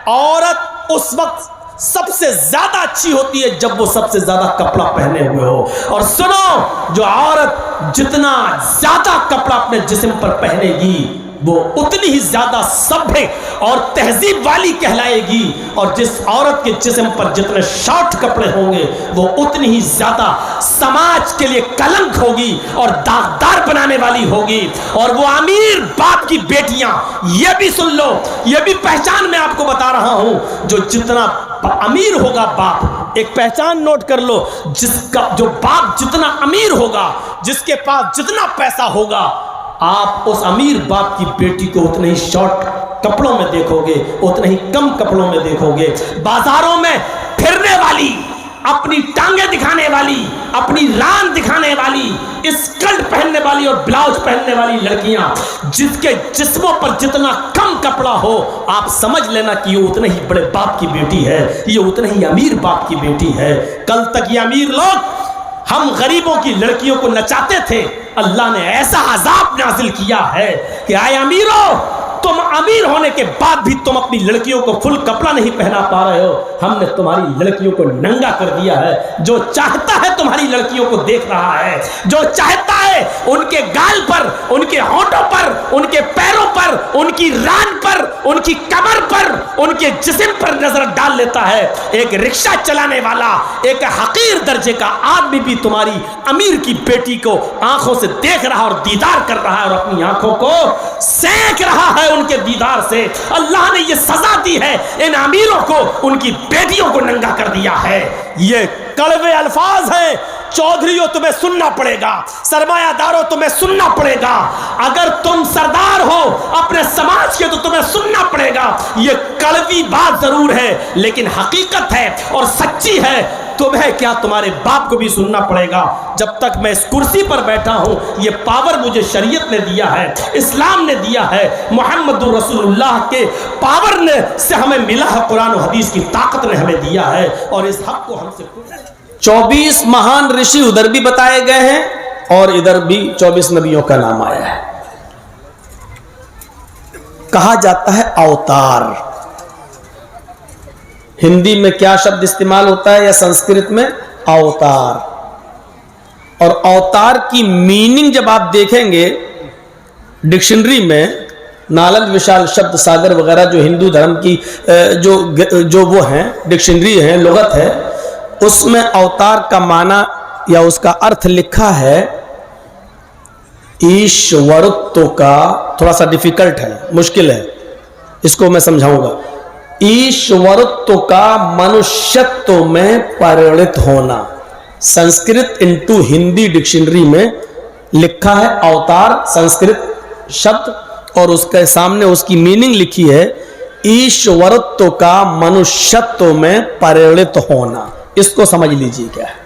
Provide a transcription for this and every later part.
औरत उस वक्त सबसे ज्यादा अच्छी होती है जब वो सबसे ज्यादा कपड़ा पहने हुए हो। और सुनो, जो औरत जितना ज्यादा कपड़ा अपने जिस्म पर पहनेगी वो उतनी ही ज्यादा सभ्य और तहजीब वाली कहलाएगी, और जिस औरत के जिस्म पर जितने शॉर्ट कपड़े होंगे वो उतनी ही ज्यादा समाज के लिए कलंक होगी और दागदार बनाने वाली होगी। और वो अमीर बाप की बेटियां, ये भी सुन लो, ये भी पहचान मैं आपको बता रहा हूं, जो जितना अमीर होगा बाप, एक पहचान नोट कर लो, जिसका जो बाप जितना अमीर होगा, जिसके पास जितना पैसा होगा, आप उस अमीर बाप की बेटी को उतने ही शॉर्ट कपड़ों में देखोगे, उतने ही कम कपड़ों में देखोगे। बाजारों में फिरने वाली, अपनी टांगे दिखाने वाली, अपनी रान दिखाने वाली, स्कर्ट पहनने वाली और ब्लाउज पहनने वाली लड़कियां, जिसके जिस्मों पर जितना कम कपड़ा हो, आप समझ लेना कि ये उतने ही बड़े बाप की बेटी है, ये उतने ही अमीर बाप की बेटी है। कल तक ये अमीर लोग हम गरीबों की लड़कियों को नचाते थे, अल्लाह ने ऐसा अजाब नाजिल किया है कि आए अमीरों, तुम अमीर होने के बाद भी तुम अपनी लड़कियों को फुल कपड़ा नहीं पहना पा रहे हो, हमने तुम्हारी लड़कियों को नंगा कर दिया है। जो चाहता है तुम्हारी लड़कियों को देख रहा है, जो चाहता है उनके गाल पर, उनके होंठों पर, उनके पैरों पर, उनकी रान पर, उनकी कमर पर, उनके जिस्म पर नजर डाल लेता है। एक रिक्शा चलाने वाला, एक हकीर दर्जे का आदमी भी तुम्हारी अमीर की बेटी को आंखों से देख रहा और दीदार कर रहा है और अपनी आंखों को सेंक रहा है उनके दीदार से। अल्लाह ने यह सजा दी है इन अमीरों को, उनकी बेटियों को नंगा कर दिया है। ये कड़वे अल्फाज हैं, चौधरियों तुम्हें सुनना पड़ेगा, सरमायादारों तुम्हें सुनना पड़ेगा। अगर तुम सरदार हो अपने समाज के तो तुम्हें सुनना पड़ेगा। ये कड़वी बात जरूर है लेकिन हकीकत है और सच्ची है। तुम्हें क्या, तुम्हारे बाप को भी सुनना पड़ेगा। जब तक मैं इस कुर्सी पर बैठा हूं, ये पावर मुझे शरीयत ने दिया है, इस्लाम ने दिया है, मुहम्मदुर रसूलुल्लाह के पावर ने से हमें मिला है, कुरान और हदीस की ताकत ने हमें दिया है, और इस हक को हमसे 24 महान ऋषि उधर भी बताए गए हैं और इधर भी 24 नबियों का नाम आया है। कहा जाता है अवतार। हिंदी में क्या शब्द इस्तेमाल होता है या संस्कृत में? अवतार। और अवतार की मीनिंग जब आप देखेंगे डिक्शनरी में, नालंद विशाल शब्द सागर वगैरह जो हिंदू धर्म की जो वो हैं डिक्शनरी है, लुगत है, उसमें अवतार का माना या उसका अर्थ लिखा है ईश्वरत्व का। थोड़ा सा डिफिकल्ट है, मुश्किल है, इसको मैं समझाऊंगा। ईश्वरत्व का मनुष्यत्व में परिणत होना। संस्कृत इनटू हिंदी डिक्शनरी में लिखा है अवतार, संस्कृत शब्द, और उसके सामने उसकी मीनिंग लिखी है ईश्वरत्व का मनुष्यत्व में परिणत होना। इसको समझ लीजिए क्या है।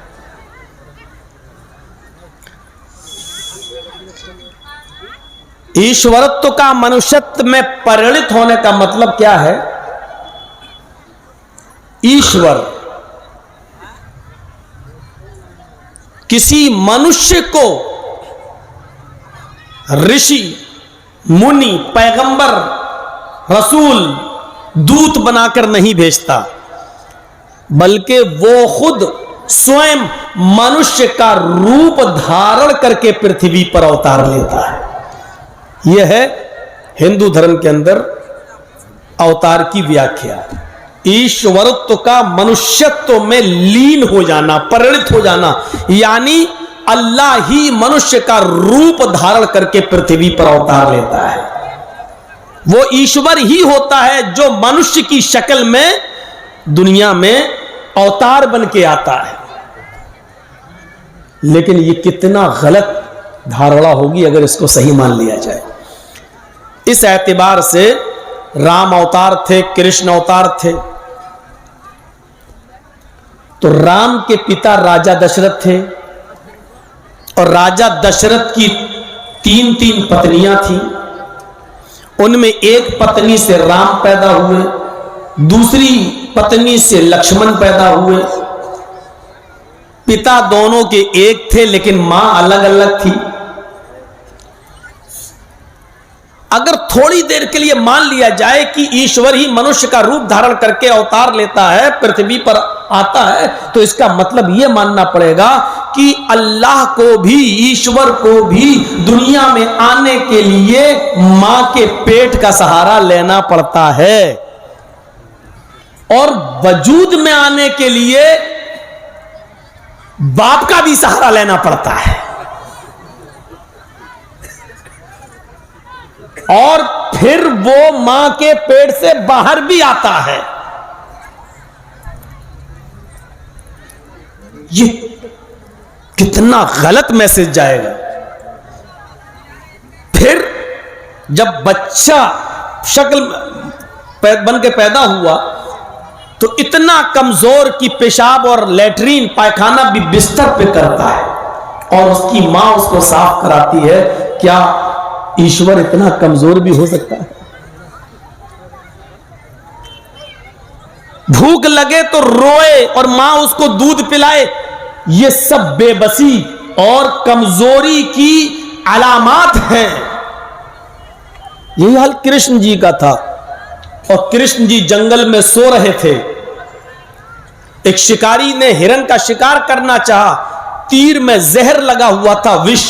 ईश्वरत्व का मनुष्यत्व में परिणत होने का मतलब क्या है? ईश्वर किसी मनुष्य को ऋषि, मुनि, पैगंबर, रसूल, दूत बनाकर नहीं भेजता, बल्कि वो खुद स्वयं मनुष्य का रूप धारण करके पृथ्वी पर अवतार लेता है। यह है हिंदू धर्म के अंदर अवतार की व्याख्या। ईश्वरत्व का मनुष्यत्व में लीन हो जाना, परिणत हो जाना, यानी अल्लाह ही मनुष्य का रूप धारण करके पृथ्वी पर अवतार लेता है। वो ईश्वर ही होता है जो मनुष्य की शक्ल में दुनिया में अवतार बन के आता है। लेकिन ये कितना गलत धारणा होगी अगर इसको सही मान लिया जाए। इस एतबार से राम अवतार थे, कृष्ण अवतार थे। तो राम के पिता राजा दशरथ थे और राजा दशरथ की 3 पत्नियां थी। उनमें एक पत्नी से राम पैदा हुए, दूसरी पत्नी से लक्ष्मण पैदा हुए। पिता दोनों के एक थे लेकिन मां अलग अलग थी। अगर थोड़ी देर के लिए मान लिया जाए कि ईश्वर ही मनुष्य का रूप धारण करके अवतार लेता है, पृथ्वी पर आता है, तो इसका मतलब यह मानना पड़ेगा कि अल्लाह को भी, ईश्वर को भी दुनिया में आने के लिए मां के पेट का सहारा लेना पड़ता है और वजूद में आने के लिए बाप का भी सहारा लेना पड़ता है और फिर वो मां के पेट से बाहर भी आता है। ये कितना गलत मैसेज जाएगा। फिर जब बच्चा शक्ल बन के पैदा हुआ तो इतना कमजोर कि पेशाब और लेटरीन पायखाना भी बिस्तर पे करता है और उसकी मां उसको साफ कराती है। क्या ईश्वर इतना कमजोर भी हो सकता है? भूख लगे तो रोए और मां उसको दूध पिलाए, ये सब बेबसी और कमजोरी की अलामात हैं। यही हाल कृष्ण जी का था और कृष्ण जी जंगल में सो रहे थे। एक शिकारी ने हिरण का शिकार करना चाहा, तीर में जहर लगा हुआ था, विष,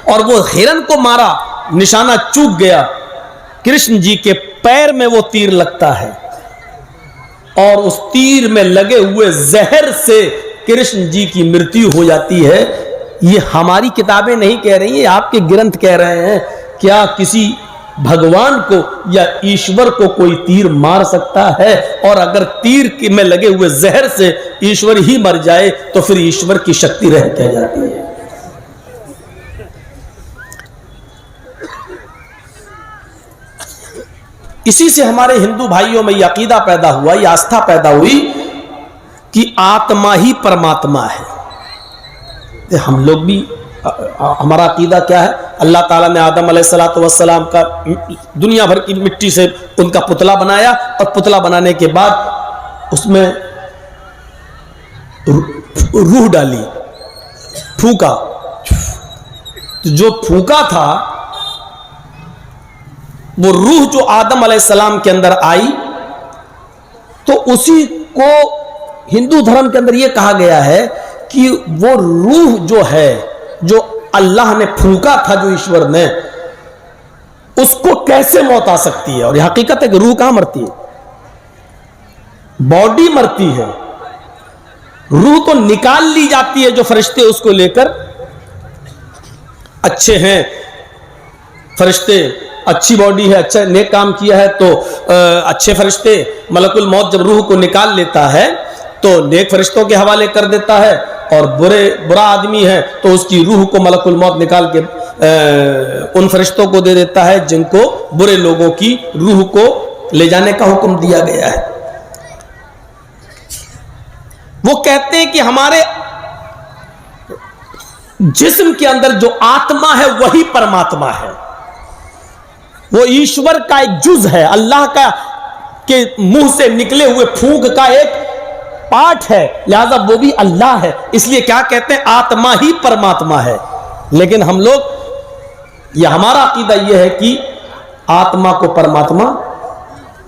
और वो हिरण को मारा, निशाना चूक गया, कृष्ण जी के पैर में वो तीर लगता है और उस तीर में लगे हुए जहर से कृष्ण जी की मृत्यु हो जाती है। ये हमारी किताबें नहीं कह रही है, आपके ग्रंथ कह रहे हैं। क्या किसी भगवान को या ईश्वर को कोई तीर मार सकता है? और अगर तीर में लगे हुए जहर से ईश्वर ही मर जाए तो फिर ईश्वर की शक्ति रह क्या जाती है? इसी से हमारे हिंदू भाइयों में यह अकीदा पैदा हुआ, यह आस्था पैदा हुई कि आत्मा ही परमात्मा है। हम लोग भी, हमारा अकीदा क्या है? अल्लाह ताला ने आदम अलैहिस्सलातु वस्सलाम का दुनिया भर की मिट्टी से उनका पुतला बनाया और पुतला बनाने के बाद उसमें रूह डाली, फूका। तो जो फूका था वो रूह जो आदम अलैहिस्सलाम के अंदर आई, तो उसी को हिंदू धर्म के अंदर यह कहा गया है कि वो रूह जो है, जो अल्लाह ने फूका था, जो ईश्वर ने, उसको कैसे मौत आ सकती है? और यह हकीकत है कि रूह कहां मरती है? बॉडी मरती है, रूह तो निकाल ली जाती है। जो फरिश्ते उसको लेकर, अच्छे हैं फरिश्ते, अच्छी बॉडी है, अच्छा नेक काम किया है, तो अच्छे फरिश्ते, मलकुल मौत जब रूह को निकाल लेता है तो नेक फरिश्तों के हवाले कर देता है, और बुरा आदमी है तो उसकी रूह को मलकुल मौत निकाल के उन फरिश्तों को दे देता है जिनको बुरे लोगों की रूह को ले जाने का हुक्म दिया गया है। वो कहते हैं कि हमारे जिस्म के अंदर जो आत्मा है वही परमात्मा है, वो ईश्वर का एक जुज है, अल्लाह का के मुंह से निकले हुए फूंक का एक पार्ट है, लिहाजा वो भी अल्लाह है। इसलिए क्या कहते हैं? आत्मा ही परमात्मा है। लेकिन हम लोग, यह हमारा अकीदा यह है कि आत्मा को परमात्मा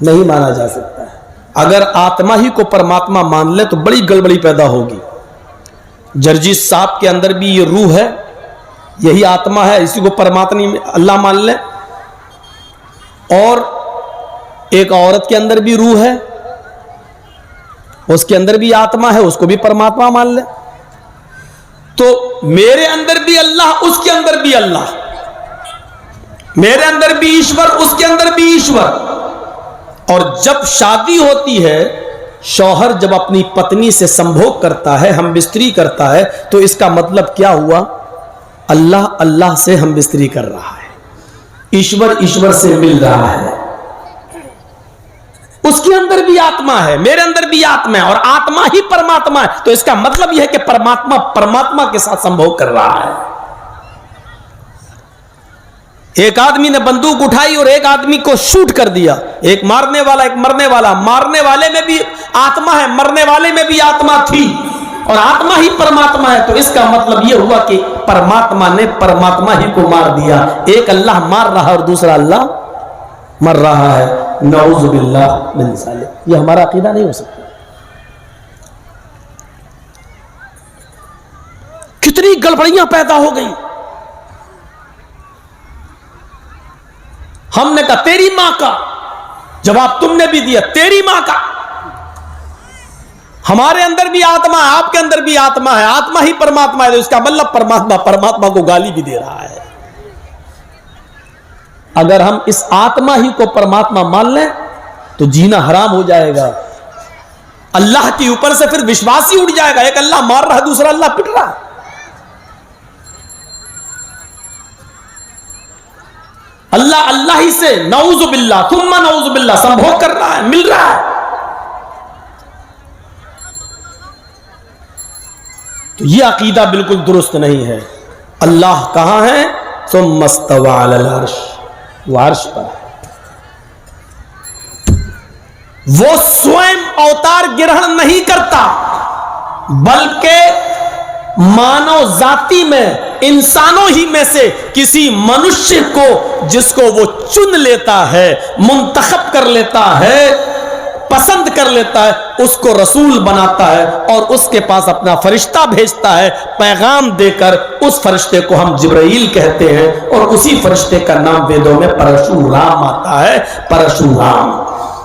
नहीं माना जा सकता है। अगर आत्मा ही को परमात्मा मान ले तो बड़ी गड़बड़ी पैदा होगी। जर्जिस साहब के अंदर भी ये रूह है, यही आत्मा है, इसी को परमात्मा अल्लाह मान ले। और एक औरत के अंदर भी रूह है, उसके अंदर भी आत्मा है, उसको भी परमात्मा मान ले। तो मेरे अंदर भी अल्लाह, उसके अंदर भी अल्लाह, मेरे अंदर भी ईश्वर, उसके अंदर भी ईश्वर। और जब शादी होती है, शौहर जब अपनी पत्नी से संभोग करता है, हम बिस्तरी करता है, तो इसका मतलब क्या हुआ? अल्लाह अल्लाह से हम बिस्तरी कर रहा है, ईश्वर ईश्वर से मिल रहा है। उसके अंदर भी आत्मा है, मेरे अंदर भी आत्मा है, और आत्मा ही परमात्मा है। तो इसका मतलब यह है कि परमात्मा परमात्मा के साथ संभोग कर रहा है। एक आदमी ने बंदूक उठाई और एक आदमी को शूट कर दिया, एक मारने वाला एक मरने वाला। मारने वाले में भी आत्मा है, मरने वाले में भी आत्मा थी। और आत्मा ही परमात्मा है, तो इसका मतलब यह हुआ कि परमात्मा ने परमात्मा ही को मार दिया। एक अल्लाह मार रहा है और दूसरा अल्लाह मर रहा है। नऊज़ु बिल्लाह मिन ज़ालिक। यह हमारा अकीदा नहीं हो सकता। कितनी गड़बड़ियां पैदा हो गई। हमने कहा तेरी मां का, जवाब तुमने भी दिया तेरी मां का। हमारे अंदर भी आत्मा है, आपके अंदर भी आत्मा है, आत्मा ही परमात्मा है, तो इसका मतलब परमात्मा परमात्मा को गाली भी दे रहा है। अगर हम इस आत्मा ही को परमात्मा मान लें तो जीना हराम हो जाएगा। अल्लाह के ऊपर से फिर विश्वास ही उठ जाएगा। एक अल्लाह मार रहा है, दूसरा अल्लाह पिट रहा है। अल्लाह अल्लाह ही से नऊज़ु बिल्लाह थुम्मा नऊज़ु बिल्लाह संभोग कर रहा है, मिल रहा है। तो यह अकीदा बिल्कुल दुरुस्त नहीं है। अल्लाह कहां है? सुम्मस्तवा अलल अर्श, वो अर्श पर है। वो स्वयं अवतार ग्रहण नहीं करता, बल्कि मानव जाति में, इंसानों ही में से किसी मनुष्य को जिसको वो चुन लेता है, मुंतखब कर लेता है, पसंद कर लेता है, उसको रसूल बनाता है और उसके पास अपना फरिश्ता भेजता है पैगाम देकर। उस फरिश्ते को हम जिब्राइल कहते हैं और उसी फरिश्ते का नाम वेदों में परशुराम आता है, परशुराम।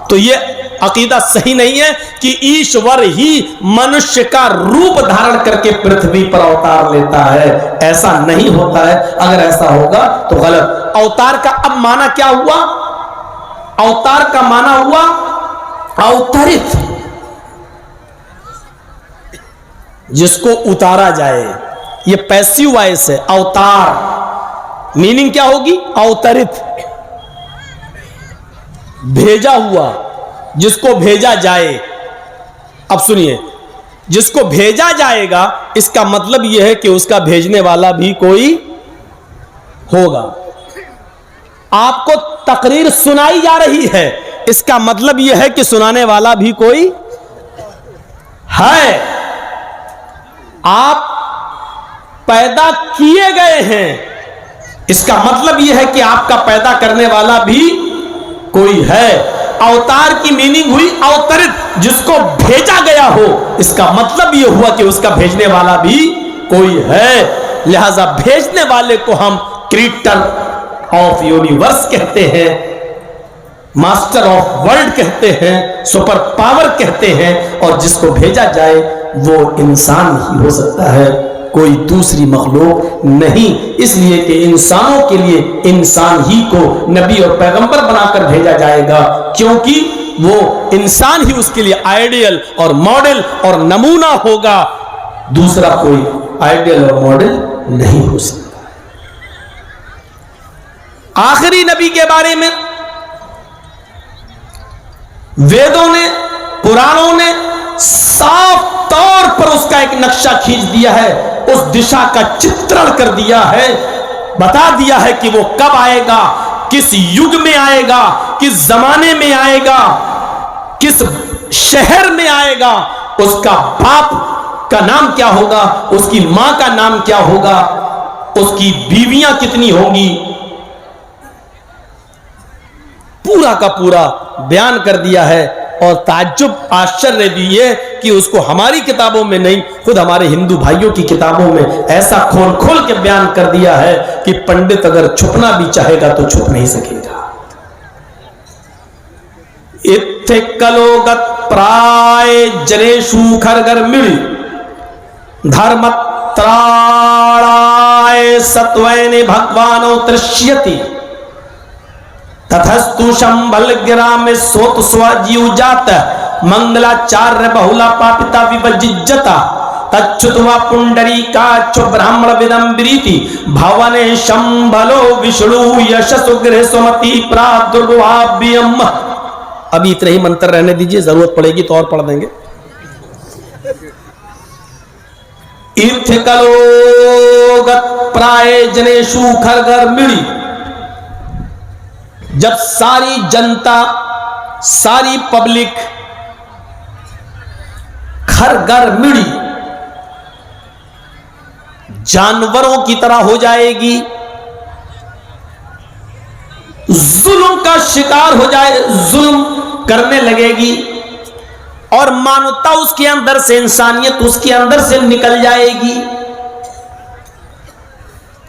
तो ये अकीदा सही नहीं है कि ईश्वर ही मनुष्य का रूप धारण करके पृथ्वी पर अवतार लेता है। ऐसा नहीं होता है। अगर ऐसा होगा तो गलत। अवतार का अब माना क्या हुआ? अवतार का माना हुआ अवतरित, जिसको उतारा जाए। ये पैसिव वॉइस है। अवतार मीनिंग क्या होगी? अवतरित, भेजा हुआ, जिसको भेजा जाए। अब सुनिए, जिसको भेजा जाएगा इसका मतलब यह है कि उसका भेजने वाला भी कोई होगा। आपको तकरीर सुनाई जा रही है, इसका मतलब यह है कि सुनाने वाला भी कोई है। आप पैदा किए गए हैं, इसका मतलब यह है कि आपका पैदा करने वाला भी कोई है। अवतार की मीनिंग हुई अवतरित, जिसको भेजा गया हो। इसका मतलब यह हुआ कि उसका भेजने वाला भी कोई है। लिहाजा भेजने वाले को हम क्रिएटर ऑफ यूनिवर्स कहते हैं, मास्टर ऑफ वर्ल्ड कहते हैं, सुपर पावर कहते हैं। और जिसको भेजा जाए वो इंसान ही हो सकता है, कोई दूसरी मखलूक नहीं। इसलिए कि इंसानों के लिए इंसान ही को नबी और पैगंबर बनाकर भेजा जाएगा, क्योंकि वो इंसान ही उसके लिए आइडियल और मॉडल और नमूना होगा। दूसरा कोई आइडियल और मॉडल नहीं हो सकता। आखिरी नबी के बारे में वेदों ने, पुराणों ने साफ तौर पर उसका एक नक्शा खींच दिया है, उस दिशा का चित्रण कर दिया है, बता दिया है कि वो कब आएगा, किस युग में आएगा, किस जमाने में आएगा, किस शहर में आएगा, उसका बाप का नाम क्या होगा, उसकी मां का नाम क्या होगा, उसकी बीवियां कितनी होंगी, पूरा का पूरा बयान कर दिया है। और ताज्जुब, आश्चर्य भी ये कि उसको हमारी किताबों में नहीं, खुद हमारे हिंदू भाइयों की किताबों में ऐसा खोल खोल के बयान कर दिया है कि पंडित अगर छुपना भी चाहेगा तो छुप नहीं सकेगा। इत्थे कलोगत प्राय जनेशु खरगर मिली धर्म त्राणाय सत्वैने भगवानो दृश्यति तथस्तु शंभल ग्राम सोत स्वजीव जात मंगलाचार्य बहुला पापिता विभजिज्जता तच्युतवा पुंडरी काचो ब्राह्मण विदंबरीति भवने शंभलो विष्णु यशसुग्रह सुमति प्रादुर्भाव्यम। अभी इतने ही मंत्र रहने दीजिए, जरूरत पड़ेगी तो और पढ़ देंगे। इत्थकलोगत प्राय जनेशु खरगर मिली, जब सारी जनता, सारी पब्लिक खरगर मिली, जानवरों की तरह हो जाएगी, जुल्म का शिकार हो जाए, जुल्म करने लगेगी, और मानवता उसके अंदर से, इंसानियत उसके अंदर से निकल जाएगी।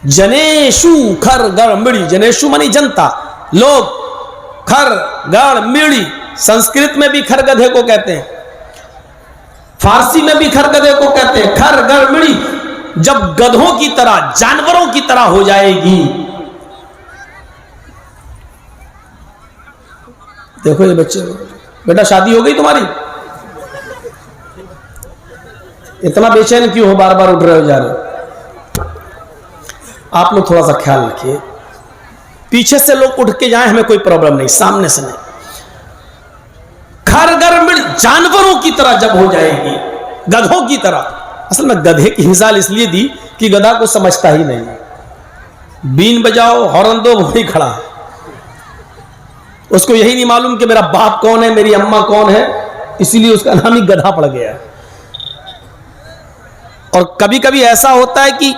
जनेशु खर गड़ मिड़ी, जनेशु मानी जनता, लोग, खर गड़ मिड़ी, संस्कृत में भी खर गधे को कहते हैं, फारसी में भी खर गधे को कहते हैं। खर गड़ मिड़ी जब गधों की तरह, जानवरों की तरह हो जाएगी। देखो ये बच्चे, बेटा शादी हो गई तुम्हारी? इतना बेचैन क्यों हो, बार बार उठ रहे हो जा रहे हो? आप लोग थोड़ा सा ख्याल रखिए, पीछे से लोग उठ के जाएं हमें कोई प्रॉब्लम नहीं, सामने से नहीं। खरगर मिड़ जानवरों की तरह जब हो जाएगी, गधों की तरह। असल में गधे की मिसाल इसलिए दी कि गधा को समझता ही नहीं। बीन बजाओ, हॉर्न दो, वही खड़ा है, उसको यही नहीं मालूम कि मेरा बाप कौन है, मेरी अम्मा कौन है, इसीलिए उसका नाम ही गधा पड़ गया। और कभी कभी ऐसा होता है कि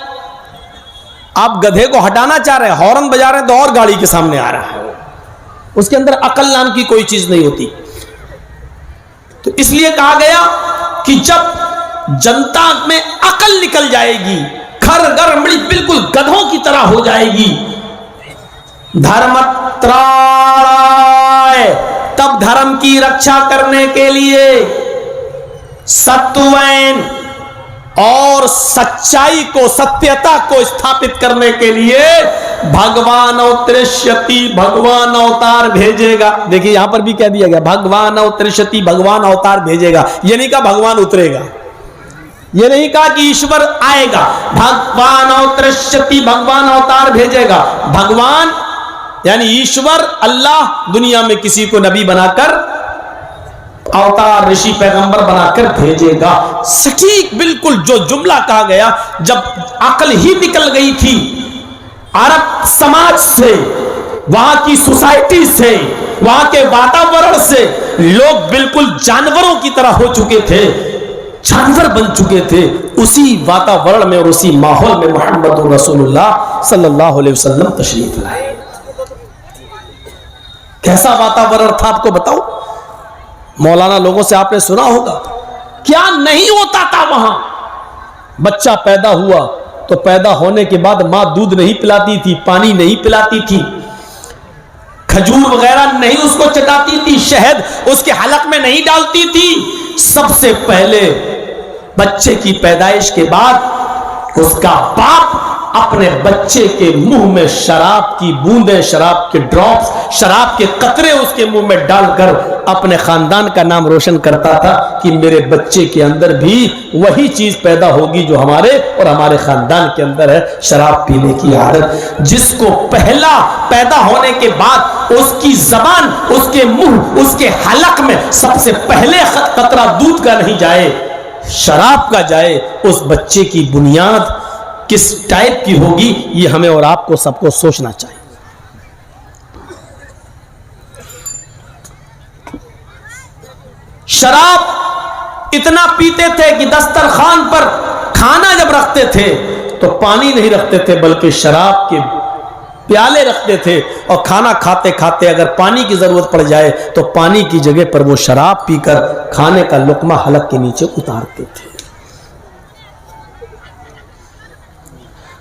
आप गधे को हटाना चाह रहे हैं, हॉर्न बजा रहे हैं तो और गाड़ी के सामने आ रहा है, उसके अंदर अकल नाम की कोई चीज नहीं होती। तो इसलिए कहा गया कि जब जनता में अकल निकल जाएगी, खरगर मिड़ी बिल्कुल गधों की तरह हो जाएगी, धर्मत्राय, तब धर्म की रक्षा करने के लिए सत्वैन और सच्चाई को, सत्यता को स्थापित करने के लिए भगवान अवतरिष्यति, भगवान अवतार भेजेगा। देखिए यहां पर भी कह दिया गया भगवान अवतरिष्यति, भगवान अवतार भेजेगा। ये नहीं कहा भगवान उतरेगा, ये नहीं कहा कि ईश्वर आएगा। भगवान अवतरिष्यति, भगवान अवतार भेजेगा। भगवान यानी ईश्वर, अल्लाह दुनिया में किसी को नबी बनाकर, अवतार, ऋषि, पैगंबर बनाकर भेजेगा। सटीक बिल्कुल जो जुमला कहा गया, जब अकल ही निकल गई थी अरब समाज से, वहां की सोसाइटी से, वहां के वातावरण से, लोग बिल्कुल जानवरों की तरह हो चुके थे, जानवर बन चुके थे। उसी वातावरण में और उसी माहौल में मोहम्मद रसूलुल्लाह सल्लल्लाहु अलैहि वसल्लम तशरीफ लाए। कैसा वातावरण था आपको बताओ? मौलाना लोगों से आपने सुना होगा, क्या नहीं होता था वहां। बच्चा पैदा हुआ तो पैदा होने के बाद मां दूध नहीं पिलाती थी, पानी नहीं पिलाती थी, खजूर वगैरह नहीं उसको चटाती थी, शहद उसके हलक में नहीं डालती थी। सबसे पहले बच्चे की पैदाइश के बाद उसका बाप अपने बच्चे के मुंह में शराब की बूंदें, शराब के ड्रॉप्स, शराब के कतरे उसके मुंह में डालकर अपने खानदान का नाम रोशन करता था कि मेरे बच्चे के अंदर भी वही चीज पैदा होगी जो हमारे और हमारे खानदान के अंदर है, शराब पीने की आदत। जिसको पहला पैदा होने के बाद उसकी जबान, उसके मुंह, उसके हलक में सबसे पहले कतरा दूध का नहीं जाए, शराब का जाए, उस बच्चे की बुनियाद किस टाइप की होगी, ये हमें और आपको सबको सोचना चाहिए। शराब इतना पीते थे कि दस्तरखान पर खाना जब रखते थे तो पानी नहीं रखते थे, बल्कि शराब के प्याले रखते थे, और खाना खाते खाते अगर पानी की जरूरत पड़ जाए तो पानी की जगह पर वो शराब पीकर खाने का लुकमा हलक के नीचे उतारते थे।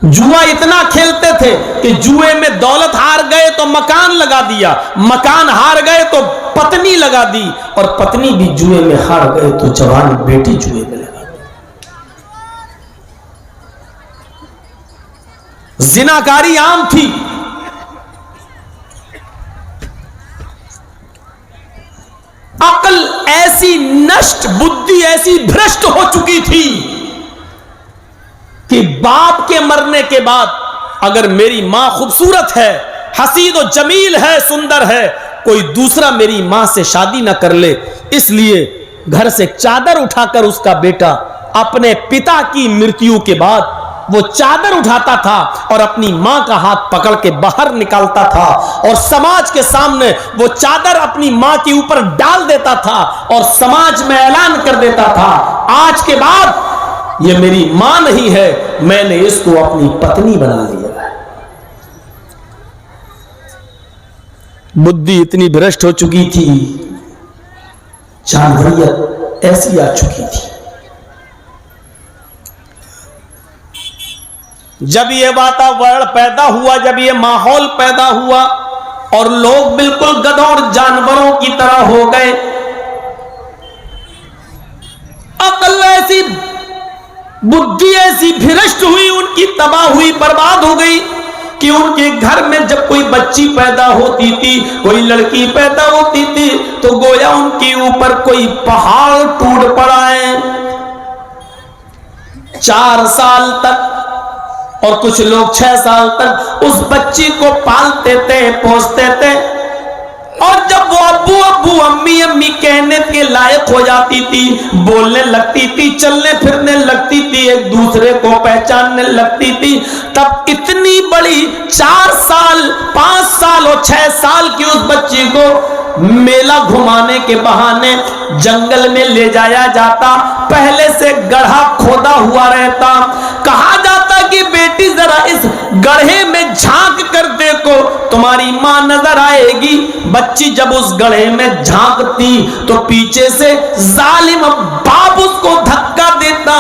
जुआ इतना खेलते थे कि जुए में दौलत हार गए तो मकान लगा दिया, मकान हार गए तो पत्नी लगा दी, और पत्नी भी जुए में हार गए तो जवान बेटी जुए में लगा दी। जिनाकारी आम थी। अकल ऐसी नष्ट, बुद्धि ऐसी भ्रष्ट हो चुकी थी कि बाप के मरने के बाद अगर मेरी मां खूबसूरत है, हसीन और जमील है, सुंदर है, कोई दूसरा मेरी मां से शादी ना कर ले, इसलिए घर से चादर उठाकर उसका बेटा अपने पिता की मृत्यु के बाद वो चादर उठाता था और अपनी मां का हाथ पकड़ के बाहर निकालता था, और समाज के सामने वो चादर अपनी मां के ऊपर डाल देता था और समाज में ऐलान कर देता था, आज के बाद ये मेरी मां नहीं है, मैंने इसको अपनी पत्नी बना लिया है। बुद्धि इतनी भ्रष्ट हो चुकी थी, जानवरियत ऐसी आ चुकी थी। जब ये वातावरण पैदा हुआ, जब ये माहौल पैदा हुआ और लोग बिल्कुल गधों और जानवरों की तरह हो गए, अकल ऐसी, बुद्धि ऐसी भ्रष्ट हुई, उनकी तबाह हुई, बर्बाद हो गई कि उनके घर में जब कोई बच्ची पैदा होती थी, कोई लड़की पैदा होती थी, तो गोया उनके ऊपर कोई पहाड़ टूट पड़ा है। 4 साल तक और कुछ लोग 6 साल तक उस बच्ची को पालते थे, पोसते थे, और जब वो अब्बू अब्बू अम्मी अम्मी कहने के लायक हो जाती थी, बोलने लगती थी, चलने फिरने लगती थी, एक दूसरे को पहचानने लगती थी, तब इतनी बड़ी 4 साल 5 साल और 6 साल की उस बच्ची को मेला घुमाने के बहाने जंगल में ले जाया जाता। पहले से गड्ढा खोदा हुआ रहता, कहा जाता कि बेटी जरा इस गड्ढे में झांक कर देखो, तुम्हारी मां नजर आएगी। बच्ची जब उस गड्ढे में झांकती तो पीछे से जालिम बाप उसको धक्का देता,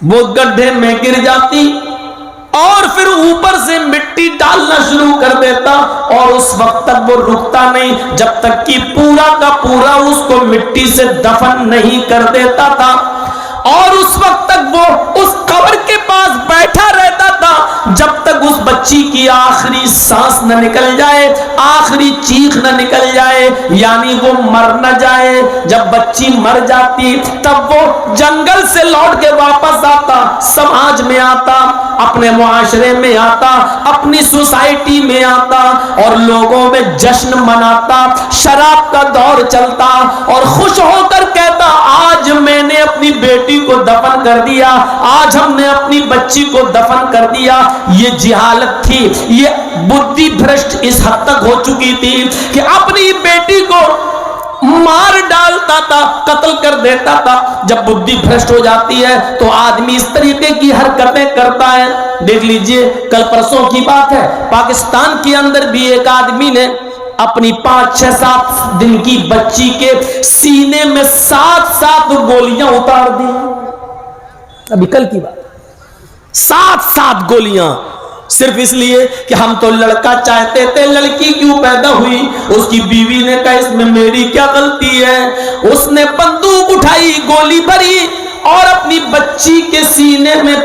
वो गड्ढे में गिर जाती और फिर ऊपर से मिट्टी डालना शुरू कर देता, और उस वक्त तक वो रुकता नहीं जब तक कि पूरा का पूरा उसको मिट्टी से दफन नहीं कर देता था। और उस वक्त तक वो उस कब्र के पास बैठा रहता था जब तक उस बच्ची की आखिरी सांस न निकल जाए, आखिरी चीख न निकल जाए, यानी वो मर न जाए। जब बच्ची मर जाती तब वो जंगल से लौट के वापस आता, समाज में आता, अपने मुआशरे में आता, अपनी सोसाइटी में आता और लोगों में जश्न मनाता, शराब का दौर चलता और खुश होकर कहता, आज मैंने अपनी बेटी को दफन कर दिया, आज हमने अपनी बच्ची को दफन कर दिया। ये जिहालत थी, ये बुद्धि भ्रष्ट इस हद तक हो चुकी थी कि अपनी बेटी को मार डालता था, कत्ल कर देता था। जब बुद्धि भ्रष्ट हो जाती है तो आदमी इस तरीके की हरकतें करता है। देख लीजिए, कल परसों की बात है, पाकिस्तान के अंदर भी एक आदमी ने अपनी 5, 6, 7 दिन की बच्ची के सीने में 7 गोलियां उतार दी। अभी कल की बात, 7 गोलियां, सिर्फ इसलिए कि हम तो लड़का चाहते थे, लड़की क्यों पैदा हुई। उसकी बीवी ने कहा, इसमें मेरी क्या गलती है। उसने बंदूक उठाई, गोली भरी और अपनी बच्ची के सीने में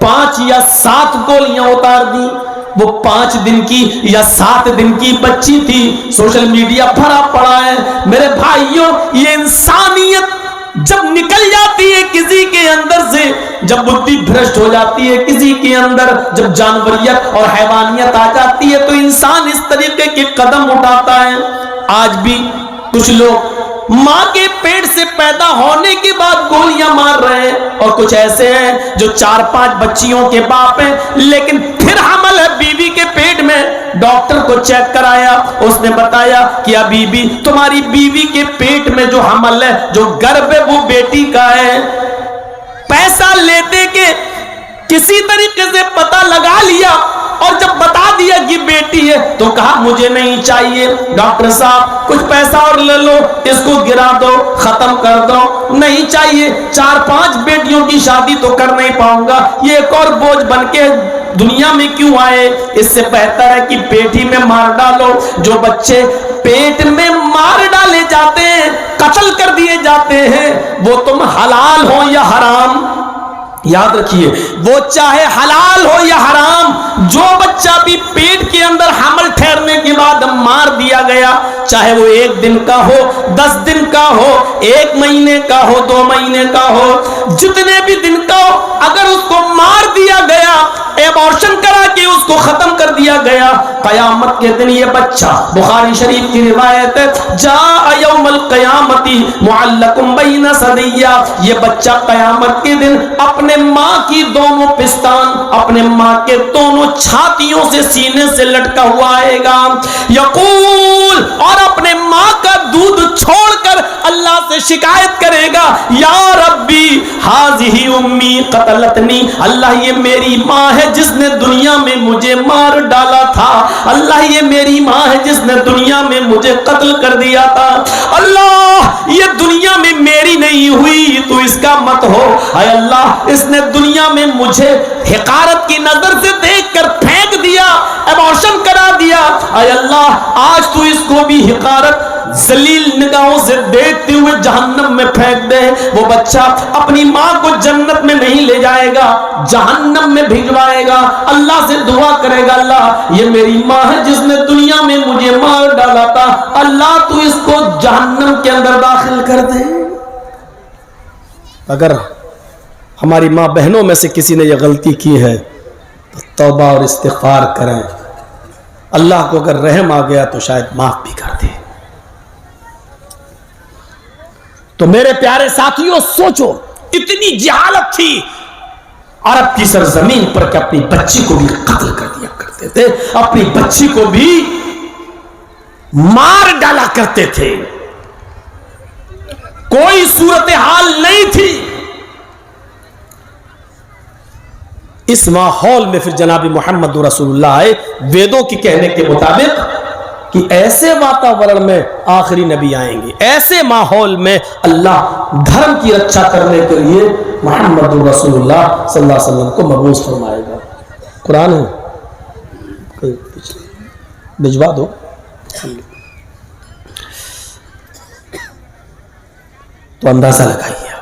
5 या 7 गोलियां उतार दी। वो 5 दिन की या 7 दिन की बच्ची थी। सोशल मीडिया भरा पड़ा है। मेरे भाइयों, ये इंसानियत जब निकल जाती है किसी के अंदर से, जब बुद्धि भ्रष्ट हो जाती है किसी के अंदर, जब जानवरियत और हैवानियत आ जाती है, तो इंसान इस तरीके के कदम उठाता है। आज भी कुछ लोग मां के पेट से पैदा होने के बाद गोलियां मार रहे हैं, और कुछ ऐसे हैं जो 4-5 बच्चियों के बाप हैं, लेकिन फिर हमल है बीवी के पेट में। डॉक्टर को चेक कराया, उसने बताया कि अभी भी तुम्हारी बीवी के पेट में जो हमल है, जो गर्भ है, वो बेटी का है। पैसा लेते के किसी तरीके से पता लगा लिया, और जब बता दिया कि बेटी है तो कहा मुझे नहीं चाहिए, डॉक्टर साहब कुछ पैसा और ले लो, इसको गिरा दो, खत्म कर दो, नहीं चाहिए। 4-5 बेटियों की शादी तो कर नहीं पाऊंगा, ये एक और बोझ बनके दुनिया में क्यों आए। इससे बेहतर है कि पेटी में मार डालो। जो बच्चे पेट में मार डाले जाते हैं, कत्ल कर दिए जाते हैं, वो तुम हलाल हो या हराम, याद रखिए, वो चाहे हलाल हो या हराम, जो बच्चा भी पेट के अंदर हमल ठहरने के बाद मार दिया गया, चाहे वो 1 दिन का हो, 10 दिन का हो, 1 महीने का हो, 2 महीने का हो, जितने भी दिन का हो, अगर उसको मार दिया गया, एबॉर्शन करा के उसको खत्म कर दिया गया, कयामत के दिन ये बच्चा, बुखारी शरीफ की रिवायत है, जा यौमल कयामती मुअल्लकुम बैना सदिया, ये बच्चा कयामत के दिन अपने मां की दोनों पिस्तान, अपने मां के दोनों छातियों से, सीने से लटका हुआ आएगा। यकूल, और अपने मां का दूध छोड़कर अल्लाह से शिकायत करेगा, या रब्बी हाज़िही उम्मी क़तलतनी, अल्लाह ये मेरी माँ है जिसने दुनिया में मुझे मार डाला था, अल्लाह ये मेरी माँ है जिसने दुनिया में मुझे कत्ल कर दिया था, अल्लाह ये दुनिया में मेरी नहीं हुई तो इसका मत हो, हाय अल्लाह इसने दुनिया में मुझे हिकारत की नजर से देखकर फेंक दिया, अबॉर्शन करा दिया, हाय अल्लाह आज तू इसको भी हिकारत जलील निगाहों से देखते हुए जहन्नम में फेंक दे। वो बच्चा अपनी माँ को जन्नत में नहीं ले जाएगा, जहन्नम में भिजवाएगा, अल्लाह से दुआ करेगा, अल्लाह ये मेरी माँ है जिसने दुनिया में मुझे मार डाला था, अल्लाह तू इसको जहन्नम के अंदर दाखिल कर दे। अगर हमारी माँ बहनों में से किसी ने यह गलती की है तो तौबा और इस्तिग़फ़ार करें, अल्लाह को अगर रहम आ गया तो शायद माफ भी कर दे। तो मेरे प्यारे साथियों सोचो, इतनी जहालत थी अरब की सरजमीन पर कि अपनी बच्ची को भी कत्ल कर दिया करते थे, अपनी बच्ची को भी मार डाला करते थे, कोई सूरत हाल नहीं थी। इस माहौल में फिर जनाबी मोहम्मद रसूलुल्लाह आए, वेदों की कहने के मुताबिक कि ऐसे वातावरण में आखिरी नबी आएंगे, ऐसे माहौल में अल्लाह धर्म की रक्षा करने के लिए मोहम्मद रसूलुल्लाह सल्लल्लाहु अलैहि वसल्लम को मबूस फरमाएगा। कुरान है, कोई भिजवा दो। तो अंदाजा लगाइए आप।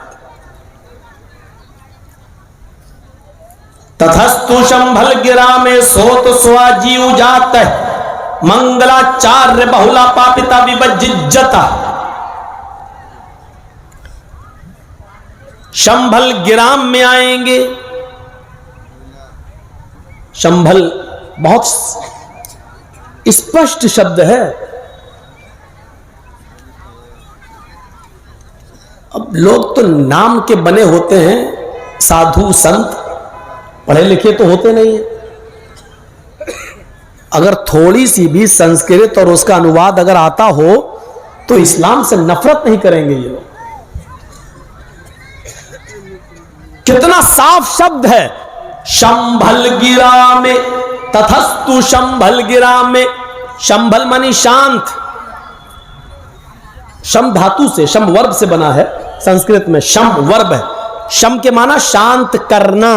तथस्तु शंभल गिरा में सोत स्वाजी उजात मंगलाचार्य बहुला पापिता विभज्जिज्जता। शंभल गिराम में आएंगे। शंभल बहुत स्पष्ट शब्द है। अब लोग तो नाम के बने होते हैं, साधु संत, पढ़े लिखे तो होते नहीं है। अगर थोड़ी सी भी संस्कृत और उसका अनुवाद अगर आता हो तो इस्लाम से नफरत नहीं करेंगे ये लोग। कितना साफ शब्द है, शंभल गिरा में, तथस्तु शंभल गिरा में। शंभल मानी शांत, शम धातु से, शम वर्ब से बना है। संस्कृत में शम वर्ब है। शम के माना शांत करना,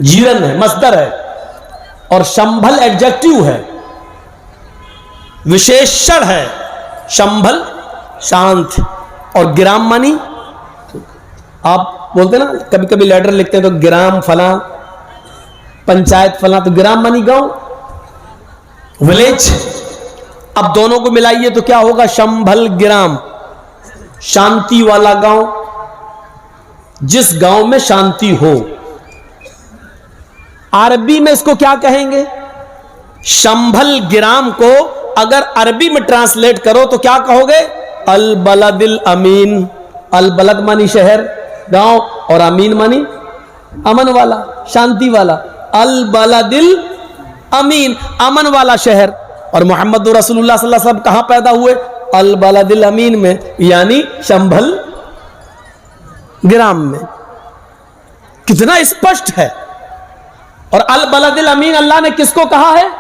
जीवन है, मस्दर है। और शंभल एडजेक्टिव है, विशेषण है। शंभल शांत और गिराम मानी, आप बोलते ना कभी कभी लेटर लिखते हैं तो ग्राम फला, पंचायत फला, तो ग्राम मानी गांव, विलेज। अब दोनों को मिलाइए तो क्या होगा, शंभल गिराम, शांति वाला गांव, जिस गांव में शांति हो। अरबी में इसको क्या कहेंगे, शंभल गिराम को अगर अरबी में ट्रांसलेट करो तो क्या कहोगे, अल बलदिल अमीन। अल बलद मानी शहर, गांव, और अमीन मानी अमन वाला, शांति वाला। अल बलदिल अमीन, अमन वाला शहर। और मोहम्मद रसूलुल्लाह सल्लल्लाहु अलैहि वसल्लम कहां पैदा हुए, अल बलदिल अमीन में, यानी शंभल गिराम में। कितना स्पष्ट है। और अल बलदिल अमीन अल्लाह ने किसको कहा है,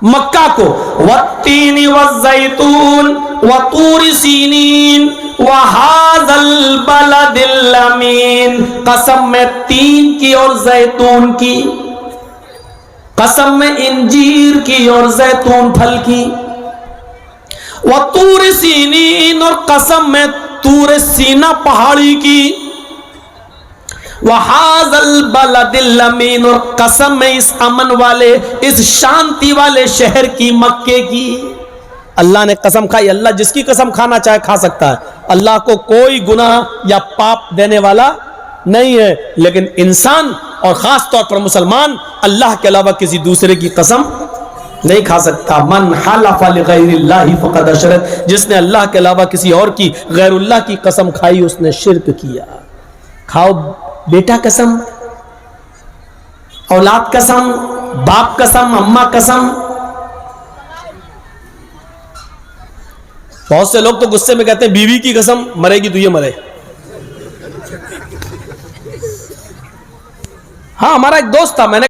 मक्का को। वत्तीनी वज़ैतून वतूर सीनीन वहाज़ल बलदिल अमीन। कसम में तीन की और जैतून की, कसम में इंजीर की और जैतून फल की। वतूर सीनीन, और कसम में तूर सीना पहाड़ी की। वहाज़ल बलदिल अमीन, और कसम में इस अमन वाले, इस शांति वाले शहर की, मक्के की। अल्लाह ने कसम खाई। अल्लाह जिसकी कसम खाना चाहे खा सकता है। अल्लाह को कोई गुनाह या पाप देने वाला नहीं है। लेकिन इंसान और खास तौर पर मुसलमान अल्लाह के अलावा किसी दूसरे की कसम नहीं खा सकता। मन हलफ़ लिग़ैरिल्लाहि फ़क़द अशरक, जिसने अल्लाह के अलावा किसी और की, गैरुल्लाह की कसम खाई उसने शिर्क किया। खाओ बेटा कसम, औलाद कसम, बाप कसम, अम्मा कसम। बहुत से लोग तो गुस्से में कहते हैं बीवी की कसम मरेगी तो ये मरे। हाँ, हमारा एक दोस्त था, मैंने